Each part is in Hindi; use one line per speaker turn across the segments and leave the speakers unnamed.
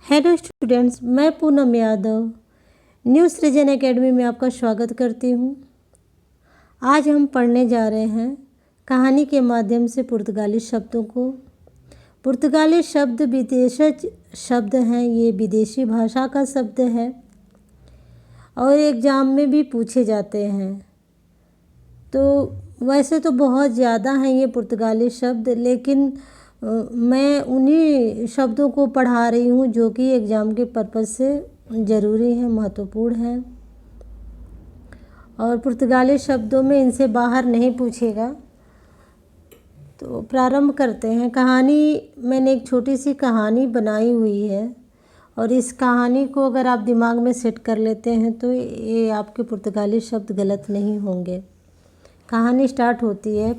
हेलो स्टूडेंट्स, मैं पूनम यादव न्यू सृजन एकेडमी में आपका स्वागत करती हूँ। आज हम पढ़ने जा रहे हैं कहानी के माध्यम से पुर्तगाली शब्दों को। पुर्तगाली शब्द विदेशज शब्द हैं, ये विदेशी भाषा का शब्द है और एग्ज़ाम में भी पूछे जाते हैं। तो वैसे तो बहुत ज़्यादा हैं ये पुर्तगाली शब्द, लेकिन मैं उन्हीं शब्दों को पढ़ा रही हूँ जो कि एग्ज़ाम के पर्पज़ से ज़रूरी है, महत्वपूर्ण है। और पुर्तगाली शब्दों में इनसे बाहर नहीं पूछेगा। तो प्रारंभ करते हैं। मैंने एक छोटी सी कहानी बनाई हुई है और इस कहानी को अगर आप दिमाग में सेट कर लेते हैं तो ये आपके पुर्तगाली शब्द गलत नहीं होंगे। कहानी स्टार्ट होती है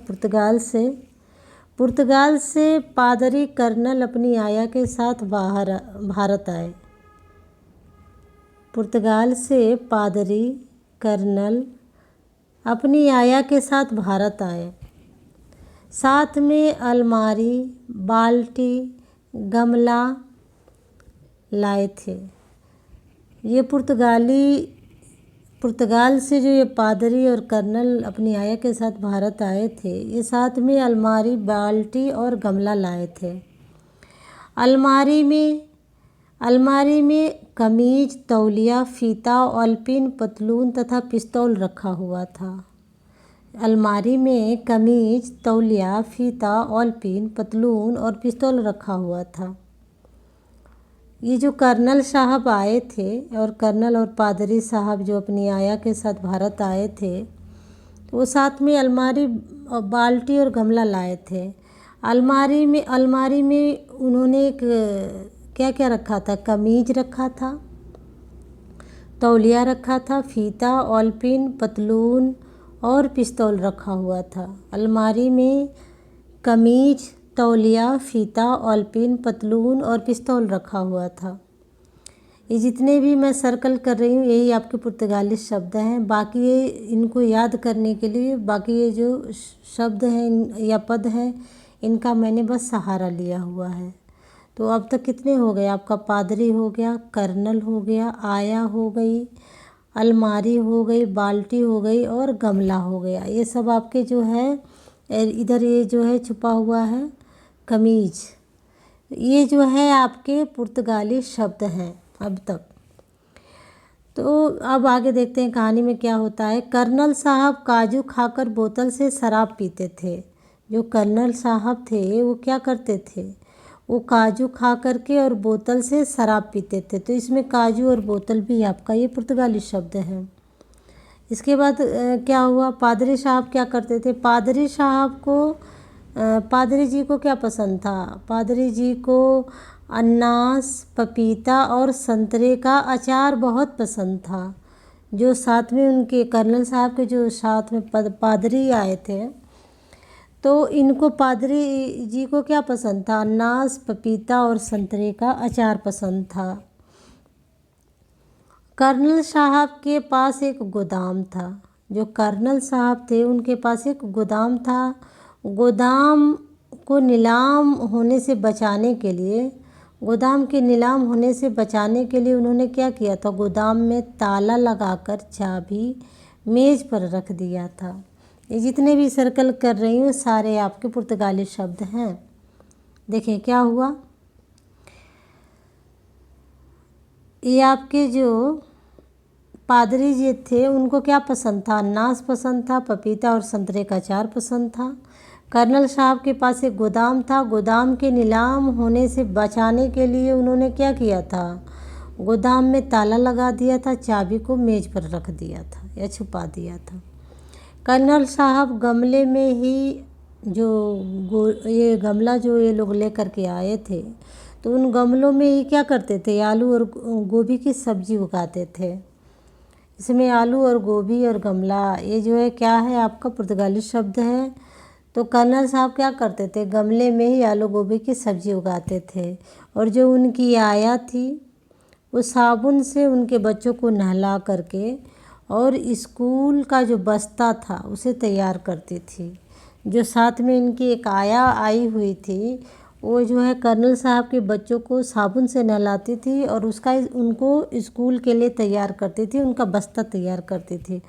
पुर्तगाल से पादरी कर्नल अपनी आया के साथ भारत आए। पुर्तगाल से पादरी कर्नल अपनी आया के साथ भारत आए। साथ में अलमारी, बाल्टी, गमला लाए थे। ये पुर्तगाल से जो ये पादरी और कर्नल अपनी आया के साथ भारत आए थे, ये साथ में अलमारी, बाल्टी और गमला लाए थे। अलमारी में कमीज, तौलिया, फीता, ऑलपिन, पतलून तथा पिस्तौल रखा हुआ था। अलमारी में कमीज, तौलिया, फीता, ऑलपिन, पतलून और पिस्तौल रखा हुआ था। ये जो कर्नल साहब आए थे और कर्नल और पादरी साहब जो अपनी आया के साथ भारत आए थे, तो वो साथ में अलमारी, बाल्टी और गमला लाए थे। अलमारी में उन्होंने क्या क्या रखा था? कमीज रखा था, तौलिया रखा था, फीता, ऑलपिन, पतलून और पिस्तौल रखा हुआ था। अलमारी में कमीज, तौलिया, फीता, ऑलपिन, पतलून और पिस्तौल रखा हुआ था। ये जितने भी मैं सर्कल कर रही हूँ यही आपके पुर्तगाली शब्द हैं। बाकी ये इनको याद करने के लिए बाकी ये जो शब्द हैं या पद हैं, इनका मैंने बस सहारा लिया हुआ है। तो अब तक कितने हो गए? आपका पादरी हो गया, कर्नल हो गया, आया हो गई, अलमारी हो गई, बाल्टी हो गई और गमला हो गया। ये सब आपके जो है, इधर ये जो है छुपा हुआ है कमीज, ये जो है आपके पुर्तगाली शब्द हैं अब तक। तो अब आगे देखते हैं कहानी में क्या होता है। कर्नल साहब काजू खाकर बोतल से शराब पीते थे। जो कर्नल साहब थे वो क्या करते थे? वो काजू खा करके और बोतल से शराब पीते थे। तो इसमें काजू और बोतल भी आपका ये पुर्तगाली शब्द है। इसके बाद क्या हुआ? पादरी साहब क्या करते थे? पादरी जी को क्या पसंद था? पादरी जी को अनानास, पपीता और संतरे का अचार बहुत पसंद था। जो साथ में उनके कर्नल साहब के जो साथ में पादरी आए थे, तो इनको पादरी जी को क्या पसंद था? अनानास, पपीता और संतरे का अचार पसंद था। कर्नल साहब के पास एक गोदाम था। जो कर्नल साहब थे उनके पास एक गोदाम था। गोदाम के नीलाम होने से बचाने के लिए उन्होंने क्या किया था? गोदाम में ताला लगाकर चाबी मेज़ पर रख दिया था। ये जितने भी सर्कल कर रही हूँ सारे आपके पुर्तगाली शब्द हैं। देखें क्या हुआ। ये आपके जो पादरी जी थे उनको क्या पसंद था? अनानास पसंद था, पपीता और संतरे का अचार पसंद था। कर्नल साहब के पास एक गोदाम था। गोदाम के नीलाम होने से बचाने के लिए उन्होंने क्या किया था? गोदाम में ताला लगा दिया था, चाबी को मेज़ पर रख दिया था या छुपा दिया था। कर्नल साहब गमले में ही ये गमला जो ये लोग लेकर के आए थे, तो उन गमलों में ही क्या करते थे? आलू और गोभी की सब्ज़ी उगाते थे। इसमें आलू और गोभी और गमला ये जो है क्या है? आपका पुर्तगाली शब्द है। तो कर्नल साहब क्या करते थे? गमले में ही आलू गोभी की सब्ज़ी उगाते थे। और जो उनकी आया थी वो साबुन से उनके बच्चों को नहला करके और स्कूल का जो बस्ता था उसे तैयार करती थी। जो साथ में इनकी एक आया आई हुई थी वो जो है कर्नल साहब के बच्चों को साबुन से नहलाती थी और उनको स्कूल के लिए तैयार करती थी, उनका बस्ता तैयार करती थी।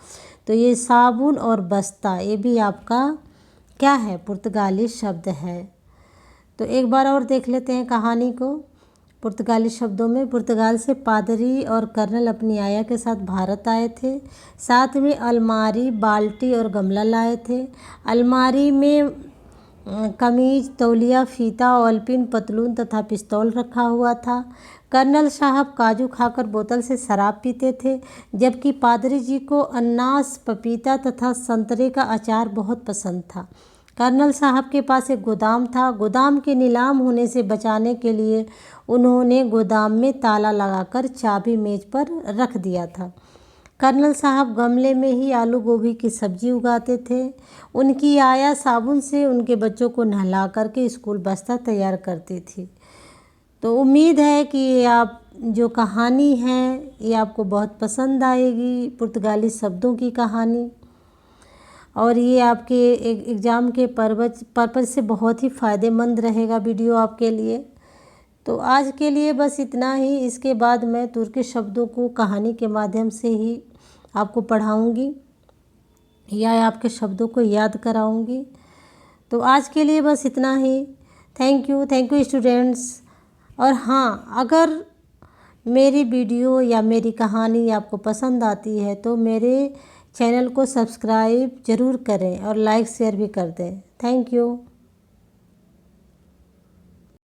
तो ये साबुन और बस्ता ये भी आपका क्या है, पुर्तगाली शब्द है। तो एक बार और देख लेते हैं कहानी को पुर्तगाली शब्दों में। पुर्तगाल से पादरी और कर्नल अपनी आया के साथ भारत आए थे। साथ में अलमारी, बाल्टी और गमला लाए थे। अलमारी में कमीज, तौलिया, फीता, ओलपिन, पतलून तथा पिस्तौल रखा हुआ था। कर्नल साहब काजू खाकर बोतल से शराब पीते थे, जबकि पादरी जी को अनानास, पपीता तथा संतरे का अचार बहुत पसंद था। कर्नल साहब के पास एक गोदाम था। गोदाम के नीलाम होने से बचाने के लिए उन्होंने गोदाम में ताला लगाकर चाबी मेज पर रख दिया था। कर्नल साहब गमले में ही आलू गोभी की सब्जी उगाते थे। उनकी आया साबुन से उनके बच्चों को नहला करके स्कूल बस्ता तैयार करती थी। तो उम्मीद है कि ये आप जो कहानी है ये आपको बहुत पसंद आएगी, पुर्तगाली शब्दों की कहानी, और ये आपके एग्ज़ाम के पर्पज़ से बहुत ही फ़ायदेमंद रहेगा वीडियो आपके लिए। तो आज के लिए बस इतना ही। इसके बाद मैं तुर्की शब्दों को कहानी के माध्यम से ही आपको पढ़ाऊंगी या आपके शब्दों को याद कराऊंगी। तो आज के लिए बस इतना ही। Thank you students. और हाँ, अगर मेरी वीडियो या मेरी कहानी आपको पसंद आती है तो मेरे चैनल को सब्सक्राइब ज़रूर करें और लाइक शेयर भी कर दें। Thank you.